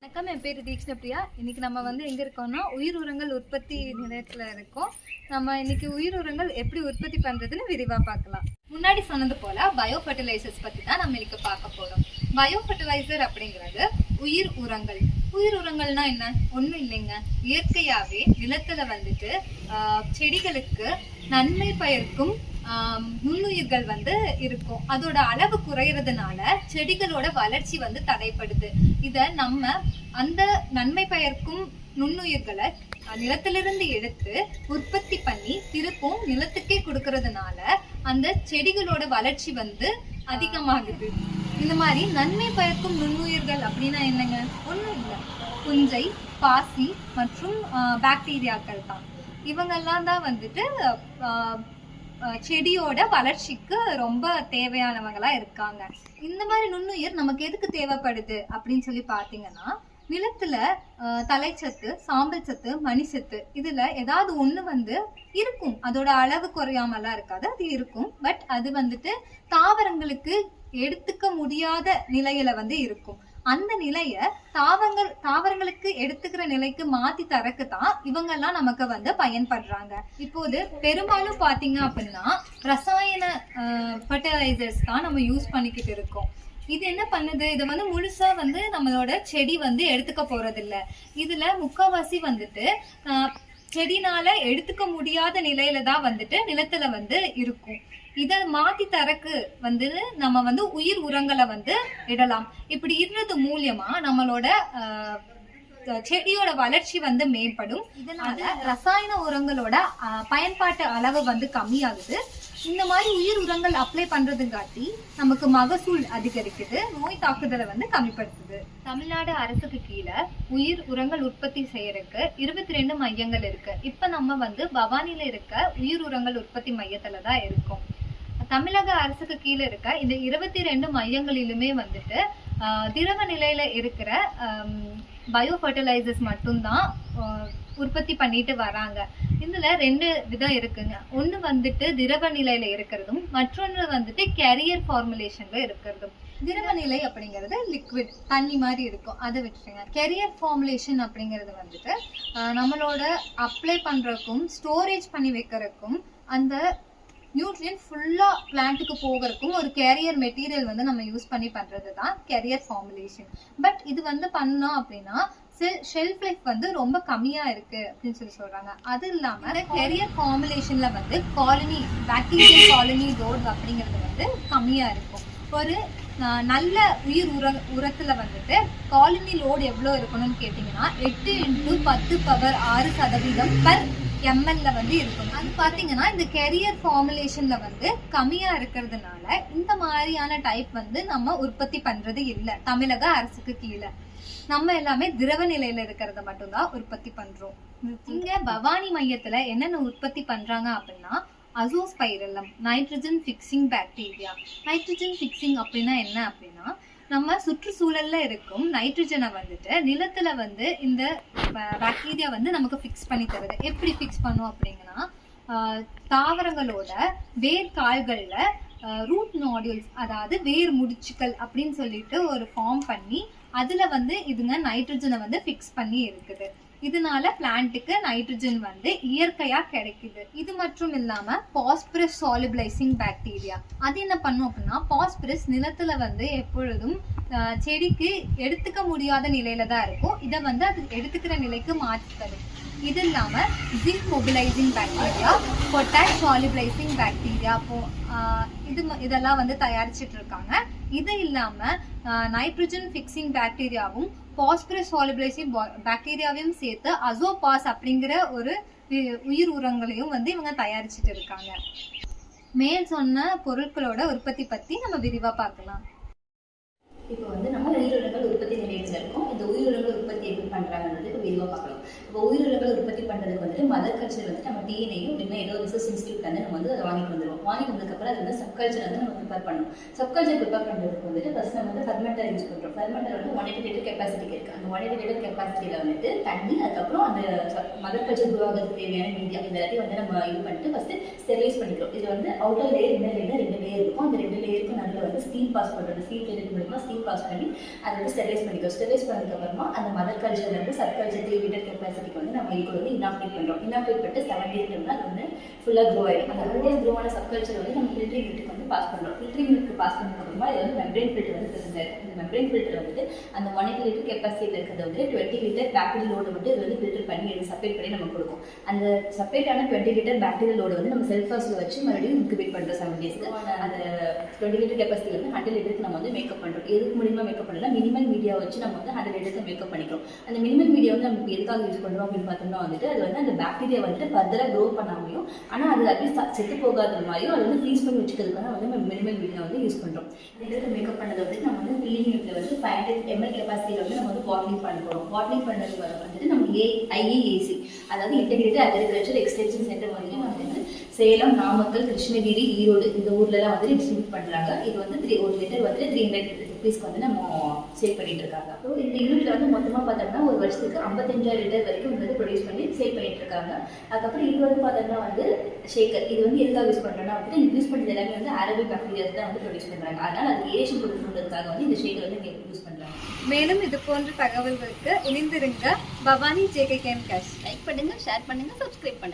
வணக்கம், என் பேர் தீக்ஷண பிரியா. இன்னைக்கு நம்ம எங்க இருக்கோம்னா உயிர் உரங்கள் உற்பத்தி நிலையத்துல இருக்கோம். நம்ம இன்னைக்கு உயிர் உரங்கள் எப்படி உற்பத்தி பண்றதுன்னு விரிவா பார்க்கலாம். முன்னாடி சொன்னது போல பயோ ஃபர்டிலைசர்ஸ் பத்தி தான் நம்ம இன்னைக்கு பார்க்க போறோம். பயோ ஃபர்டிலைசர் அப்படிங்கிறது உயிர் உரங்கள். உயிர் உரங்கள்னா என்ன? ஒண்ணும் இல்லைங்க, இயற்கையாவே நிலத்துல செடிகளுக்கு நன்மை பயக்கும் நுண்ணுயிர்கள் இருக்கும். அதோட அளவு குறையறதுனால செடிகளோட வளர்ச்சி தடைப்படுது. இத நம்ம அந்த நன்மை பயக்கும் நுண்ணுயிர்களை நிலத்திலிருந்து எடுத்து உற்பத்தி பண்ணி திருப்பும் நிலத்துக்கே கொடுக்கறதுனால அந்த செடிகளோட வளர்ச்சி அதிகமாகுது. இந்த மாதிரி நன்மை பயக்கும் நுண்ணுயிர்கள் அப்படின்னா என்னங்க? ஒண்ணும் இல்லை, புஞ்சை, பாசி மற்றும் பாக்டீரியாக்கள் தான். இவங்கெல்லாம் தான் செடியோட வளர்ச்சிக்கு ரொம்ப தேவையானவங்களா இருக்காங்க. இந்த மாதிரி நுண்ணுயிர் நமக்கு எதுக்கு தேவைப்படுது அப்படின்னு சொல்லி பாத்தீங்கன்னா, நிலத்துல தலைச்சத்து, சாம்பல் சத்து, மணிச்சத்து இதுல ஏதாவது ஒண்ணு இருக்கும். அதோட அளவு குறையாமலாம் இருக்காது, அது இருக்கும். பட் அது தாவரங்களுக்கு எடுத்துக்க முடியாத நிலையில இருக்கும். அந்த நிலைய தாவரங்களுக்கு எடுத்துக்கிற நிலைக்கு மாத்தி தரக்கு தான் இவங்க எல்லாம் நமக்கு பயன்படுறாங்க. இப்போது பெரும்பாலும் பாத்தீங்க அப்படின்னா ரசாயன ஃபர்டிலைசர்ஸ் தான் நம்ம யூஸ் பண்ணிக்கிட்டு இருக்கோம். இது என்ன பண்ணுது? இதை முழுசா நம்மளோட செடி எடுத்துக்க போறது இல்ல. இதுல முக்காவாசி செடினால எடுத்துக்க முடியாத நிலையில தான் நிலத்துல இருக்கும். இத மாத்தி தரக்கு நம்ம உயிர் உரங்களை இடலாம். இப்படி இடுறது மூலியமா நம்மளோட செடியோட வளர்ச்சி மேம்படும். இதனால ரசாயன உரங்களோட பயன்பாட்டு அளவு கம்மியாகுது. இந்த மாதிரி உயிர் உரங்கள் அப்ளை பண்றதுங்காட்டி நமக்கு மகசூல் அதிகரிக்குது, நோய் தாக்குதலை கம்மிப்படுத்துது. தமிழ்நாடு அரசுக்கு கீழே உயிர் உரங்கள் உற்பத்தி செய்யறதுக்கு 22 மையங்கள் இருக்கு. இப்ப நம்ம பவானில இருக்க உயிர் உரங்கள் உற்பத்தி மையத்துலதான் இருக்கோம். தமிழக அரசுக்கு கீழே இருக்க இந்த 22 மையங்களிலுமே திரவ நிலையில இருக்கிற பயோ ஃபர்டிலைசர்ஸ் மட்டும்தான் உற்பத்தி பண்ணிட்டு வராங்க. இதுல 2 விதம் இருக்குங்க. ஒண்ணு திரவ நிலையில இருக்கிறதும், மற்றொன்று கேரியர் ஃபார்முலேஷன்ல இருக்கிறதும். திரவ நிலை அப்படிங்கிறது லிக்விட், தண்ணி மாதிரி இருக்கும், அதை விட்டுருங்க. கேரியர் ஃபார்முலேஷன் அப்படிங்கிறது நம்மளோட அப்ளை பண்றதுக்கும் ஸ்டோரேஜ் பண்ணி வைக்கிறதுக்கும் அந்த நியூட்ரியன்ட் ஃபுல்லா பிளான்ட்டுக்கு போகிறதுக்கும் ஒரு கேரியர் மெட்டீரியல் நம்ம யூஸ் பண்ணி பண்றது தான் கேரியர் ஃபார்முலேஷன். பட் இது பண்ணோம் அப்படின்னா ஷெல்ஃப் லைஃப் ரொம்ப கம்மியா இருக்கு அப்படின்னு சொல்றாங்க. அது இல்லாம கேரியர் ஃபார்முலேஷன்ல காலனி, பாக்டீரியல் காலனி லோட் அப்படிங்கிறது கம்மியா இருக்கும். ஒரு நல்ல உயிர் உரத்துல காலனி லோடு எவ்வளவு இருக்கணும்னு கேட்டீங்கன்னா 8x10⁶% per ml இருக்கணும். அது பாத்தீங்கன்னா இந்த கேரியர் ஃபார்முலேஷன்ல கம்மியா இருக்கிறதுனால இந்த மாதிரியான டைப் நம்ம உற்பத்தி பண்றது இல்ல. தமிழக அரசுக்கு கீழே நம்ம எல்லாமே திரவ நிலையில இருக்கிறத மட்டும்தான் உற்பத்தி பண்றோம். இங்க பவானி மையத்துல என்னென்ன உற்பத்தி பண்றாங்க அப்படின்னா azospirillum, nitrogen fixing bacteria. Nitrogen fixing அப்படின்னா என்ன அப்படின்னா, நம்ம சுற்றுச்சூழல்ல இருக்கும் நைட்ரஜனை நிலத்துல இந்த பாக்டீரியா நமக்கு பிக்ஸ் பண்ணி தருது. எப்படி பிக்ஸ் பண்ணும் அப்படிங்கன்னா, தாவரங்களோட வேர் கால்கள்ல ரூட் நாடியூல்ஸ், அதாவது வேர் முடிச்சுக்கள் அப்படின்னு சொல்லிட்டு ஒரு ஃபார்ம் பண்ணி அதுல இதுங்க நைட்ரஜனை பிக்ஸ் பண்ணி இருக்குது. இதனால பிளான்ட்டுக்கு நைட்ரஜன் இயற்கையா கிடைக்குது. இது மட்டும் இல்லாம பாஸ்பரஸ் சாலிபிளைசிங் பாக்டீரியா, அது என்ன பண்ணும் அப்படின்னா, பாஸ்பரஸ் நிலத்துல எப்பொழுதும் செடிக்கு எடுத்துக்க முடியாத நிலையில தான் இருக்கும். இதை அது எடுத்துக்கிற நிலைக்கு மாற்றி தரும். இது இல்லாம zinc mobilising bacteria, potash சாலிபிளைசிங் bacteria, இதெல்லாம் தயாரிச்சுட்டு இருக்காங்க. இது இல்லாம நைட்ரஜன் பிக்சிங் பாக்டீரியாவும் பாஸ்பரஸ் சாலிபிளைசிங் பாக்டீரியாவையும் சேர்த்து அசோபாஸ் அப்படிங்கிற ஒரு உயிர் உரங்களையும் இவங்க தயாரிச்சுட்டு இருக்காங்க. மேல் சொன்ன பொருட்களோட உற்பத்தி பத்தி நம்ம விரிவா பார்க்கலாம். இப்போ நம்ம உயிரினங்கள் உற்பத்தி நிலையத்தில் இருக்கோம். இந்த உயிரினங்கள் உற்பத்தி எப்படி பண்றாங்கன்றது இப்போ விரிவாக பார்க்கலாம். இப்போ உயிரினங்கள் உற்பத்தி பண்றதுக்கு மதர் கல்ச்சர் நம்ம டிஎன்ஏயும் அப்படின்னா ஏதோ ரிசர்ச் இன்ஸ்டியூட் நம்ம அதை வாங்கிட்டு வந்துடுவோம். வாங்கி வந்ததுக்கப்புறம் அது வந்து சப்கல்ச்சர் வந்து நம்ம ப்ரிப்பேர் பண்ணணும். சப்கல்ச்சர் ப்ரிப்பேர் பண்ணுறதுக்கு வந்துட்டு ஃபர்ஸ்ட் நம்ம வந்து ஃபெர்மெண்டர் யூஸ் பண்ணுறோம். ஃபெர்மெண்டர் வந்து 180 லிட்டர் கெப்பாசிட்டிக்கு இருக்குது. அந்த 180 லிட்டர் கெப்பாசிட்டியில் வந்துட்டு தண்ணி, அதுக்கப்புறம் அந்த மதர் கல்ச்சர் உருவாகிறதுக்கு தேவையான மீடியா இந்த எல்லாத்தையும் வந்து நம்ம இது பண்ணிட்டு ஃபஸ்ட்டு ஸ்டெரிலைஸ் பண்ணிக்கிறோம். இது வந்து outer layer, inner layer, 2 layer இருக்கும். அந்த 2 லேயருக்கும் நடுவில் வந்து ஸ்டீம் பாஸ் பண்ணுறது. ஸ்டீம் லேயர் மூலமாக ஸ்டீம் பாஸ் பண்ணி அதை வந்து ஸ்டெரிலைஸ் பண்ணிக்கிறோம். ஸ்டெரிலைஸ் பண்ணதுக்கப்புறமா அந்த மதர் கல்ச்சர் வந்து சப்கல்ச்சர் 3 லிட்டர் கெப்பாசிட்டிக்கு வந்து நம்ம இது வந்து இனாக்ரேட் பண்ணுறோம். இனாக்ரேட் பண்ணிட்டு 7 days அது வந்து ஃபுல்லாக க்ரோ ஆகிடும். அந்த 7 days க்ரோ ஆன சப்கல்ச்சர் வந்து நம்ம ஃபில்டரிங் யூனிட்டுக்கு வந்து பாஸ் பண்ணுறோம். ஃபில்டரிங் யூனிட்டுக்கு பாஸ் பண்ணதுக்கப்புறமா இது வந்து மெம்பரேன் ஃபில்டர் வந்து பிரசன்ட் ஆகிடும். இந்த மெம்பரேன் ஃபில்டர் வந்துட்டு அந்த 180 லிட்டர் கெப்பாசிட்டியில் இருக்கிறத வந்து 20 லிட்டர் பேக்டீரியல் லோடு வந்து இது வந்து ஃபில்டர் பண்ணி இது செப்பரேட் பண்ணி நம்ம கொடுக்கும். அந்த செப்பரேட்டான 20 லிட்டர் பேக்டீரியல் லோடு வந்து நம்ம செல்ஃபாஸில் வச்சு மறுபடியும் இன்குபேட் பண்ணுறோம் 7 daysக்கு. அந்த 20 லிட்டர் கெப்பாசிட்டி வந்து 100 லிட்டருக்கு நம்ம வந்து மேக்கப் பண்ணுறோம். எதுக்கு மூலியமாக மேக்கப் பண்ணலாம்? மினிமல் மீடியா வச்சு நம்ம வந்து 100 லிட்டருக்கு மேக்கப் பண்ணிக்கிறோம். அந்த மினிமல் மீடியா வந்து நமக்கு எதுக்காக யூஸ் பண்ணுறோம் அப்படின்னு பார்த்தோம்னா வந்துட்டு அது வந்து அந்த பாக்டீரியா வந்துட்டு ஃபர்தராக க்ரோ பண்ணாமையும் ஆனால் அது அட்லீஸ்ட் செத்து போகாத மாதிரியும் அது வந்து ஃப்ரீஸ் பண்ணி வச்சுக்கிறதுக்காக வந்து நம்ம மினிமல் மீடியா வந்து யூஸ் பண்ணுறோம். இந்த இடத்துல மேக்கப் பண்ணதை வந்து நம்ம வந்து ஃபில்லிங் யூனிட்ல வந்து 500 ml கெப்பாசிட்டியில் வந்து நம்ம வந்து பாட்லிங் பண்ண போகிறோம். பாட்லிங் பண்ணது வந்துட்டு நம்ம IEAC அதாவது இன்டெகிரேட்டட் அக்ரிகல்ச்சர் எக்ஸ்டென்ஷன் சென்டர் வந்து வந்து சேலம், நாமக்கல், கிருஷ்ணகிரி, ஈரோடு இந்த ஊர்லலாம் வந்து டிஸ்ட்ரிபியூட் பண்ணுறாங்க. இது வந்து 1 லிட்டர் வந்து 300 ருபீஸ்க்கு வந்து நம்ம சேல் பண்ணிட்டு இருக்காங்க. ஸோ இந்த யூனிட்ல வந்து மொத்தமாக பார்த்தோம்னா ஒரு வருஷத்துக்கு 55,000 லிட்டர் வரைக்கும் வந்து ப்ரொடியூஸ் பண்ணி சேல் பண்ணிட்டு இருக்காங்க. அதுக்கப்புறம் இது வந்து பார்த்தோம்னா வந்து ஷேக்கர். இது வந்து எதுக்காக யூஸ் பண்ணுறோம்னா வந்து யூஸ் பண்ணுறது எல்லாமே வந்து அரபிக் பாக்டீரியாஸ் தான் வந்து ப்ரொடியூஸ் பண்ணுறாங்க. அதனால் அது ஏஷன் கொடுக்கணுன்றதுக்காக வந்து இந்த ஷேக்கர் வந்து இங்கே யூஸ் பண்ணுறாங்க. மேலும் இது போன்ற தகவல்களுக்கு இணைந்திருங்க Bhavani JK Chem Cash. Like பண்ணுங்க, ஷேர் பண்ணுங்க, சப்ஸ்கிரைப் பண்ணுங்க.